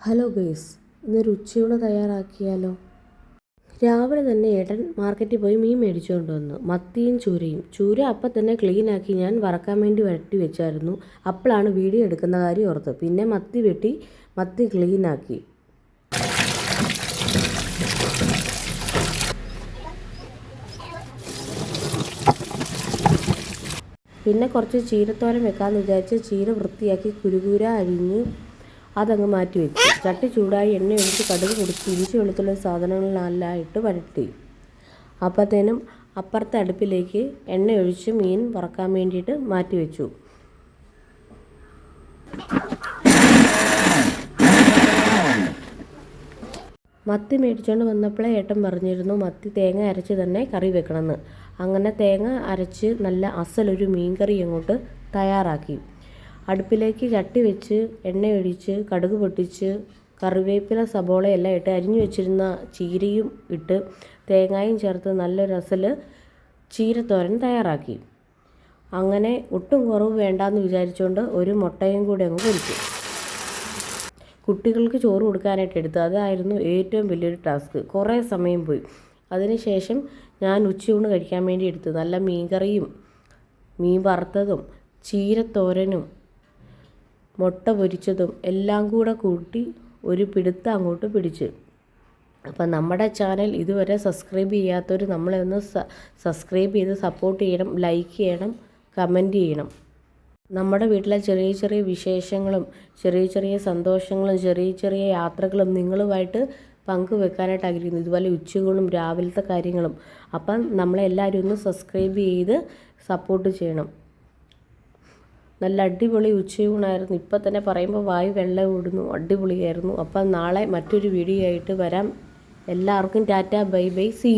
Hello guys, ഇന്നൊരു ഉച്ചയൂണ് തയ്യാറാക്കിയാലോ? രാവിലെ തന്നെ ഏട്ടൻ മാർക്കറ്റിൽ പോയി മീൻ മേടിച്ചുകൊണ്ട് വന്നു. മത്തിയും ചൂരയും. ചൂര അപ്പം തന്നെ ക്ലീനാക്കി ഞാൻ വറക്കാൻ വേണ്ടി വരട്ടി വെച്ചായിരുന്നു. അപ്പോഴാണ് വീഡിയോ എടുക്കുന്ന കാര്യം ഓർത്ത്. പിന്നെ മത്തി വെട്ടി മത്തി ക്ലീനാക്കി. പിന്നെ കുറച്ച് ചീരത്തോരൻ വെക്കാമെന്ന് വിചാരിച്ച് ചീര വൃത്തിയാക്കി കുരുകുര അരിഞ്ഞ് അതങ്ങ് മാറ്റി വെച്ചു. ചട്ടി ചൂടായി എണ്ണ ഒഴിച്ച് കടുക് പൊടിച്ച് ഇഞ്ചി വെളുത്തുള്ള സാധനങ്ങളെല്ലാം ഇട്ട് വരട്ടി. അപ്പോഴത്തേനും അപ്പുറത്തെ അടുപ്പിലേക്ക് എണ്ണ ഒഴിച്ച് മീൻ വറക്കാൻ വേണ്ടിയിട്ട് മാറ്റി വെച്ചു. മത്തി മേടിച്ചുകൊണ്ട് വന്നപ്പോഴേ ഏട്ടൻ പറഞ്ഞിരുന്നു മത്തി തേങ്ങ അരച്ച് തന്നെ കറി വെക്കണമെന്ന്. അങ്ങനെ തേങ്ങ അരച്ച് നല്ല അസലൊരു മീൻ കറി അങ്ങോട്ട് തയ്യാറാക്കി. അടുപ്പിലേക്ക് ചട്ടി വെച്ച് എണ്ണയൊഴിച്ച് കടുക് പൊട്ടിച്ച് കറിവേപ്പില സബോളയെല്ലാം ഇട്ട് അരിഞ്ഞു വെച്ചിരുന്ന ചീരയും ഇട്ട് തേങ്ങയും ചേർത്ത് നല്ലൊരു അസൽ ചീരത്തോരൻ തയ്യാറാക്കി. അങ്ങനെ ഒട്ടും കുറവ് വേണ്ടാന്ന് വിചാരിച്ചുകൊണ്ട് ഒരു മുട്ടയും കൂടി അങ്ങ് പൊരിച്ചു. കുട്ടികൾക്ക് ചോറ് കൊടുക്കാനായിട്ട് എടുത്തു. അതായിരുന്നു ഏറ്റവും വലിയൊരു ടാസ്ക്. കുറേ സമയം പോയി. അതിനുശേഷം ഞാൻ ഉച്ചയൂണ് കഴിക്കാൻ വേണ്ടി എടുത്തു. നല്ല മീൻകറിയും മീൻ വറുത്തതും ചീരത്തോരനും മുട്ട പൊരിച്ചതും എല്ലാം കൂടെ കൂട്ടി ഒരു പിടുത്തം അങ്ങോട്ട് പിടിച്ച്. അപ്പം നമ്മുടെ ചാനൽ ഇതുവരെ സബ്സ്ക്രൈബ് ചെയ്യാത്തവർ നമ്മളെ ഒന്ന് സബ്സ്ക്രൈബ് ചെയ്ത് സപ്പോർട്ട് ചെയ്യണം, ലൈക്ക് ചെയ്യണം, കമൻറ്റ് ചെയ്യണം. നമ്മുടെ വീട്ടിലെ ചെറിയ ചെറിയ വിശേഷങ്ങളും ചെറിയ ചെറിയ സന്തോഷങ്ങളും ചെറിയ ചെറിയ യാത്രകളും നിങ്ങളുമായിട്ട് പങ്കുവെക്കാനായിട്ട് ആഗ്രഹിക്കുന്നു. ഇതുപോലെ ഉച്ചകളും രാവിലത്തെ കാര്യങ്ങളും. അപ്പം നമ്മളെല്ലാവരും ഒന്ന് സബ്സ്ക്രൈബ് ചെയ്ത് സപ്പോർട്ട് ചെയ്യണം. നല്ല അടിപൊളി ഉച്ചയൂണായിരുന്നു. ഇപ്പം തന്നെ പറയുമ്പോൾ വായു വെള്ളം ഓടുന്നു. അടിപൊളിയായിരുന്നു. അപ്പം നാളെ മറ്റൊരു വീഡിയോ ആയിട്ട് വരാം. എല്ലാവർക്കും ടാറ്റ, ബൈ ബൈ, സീ.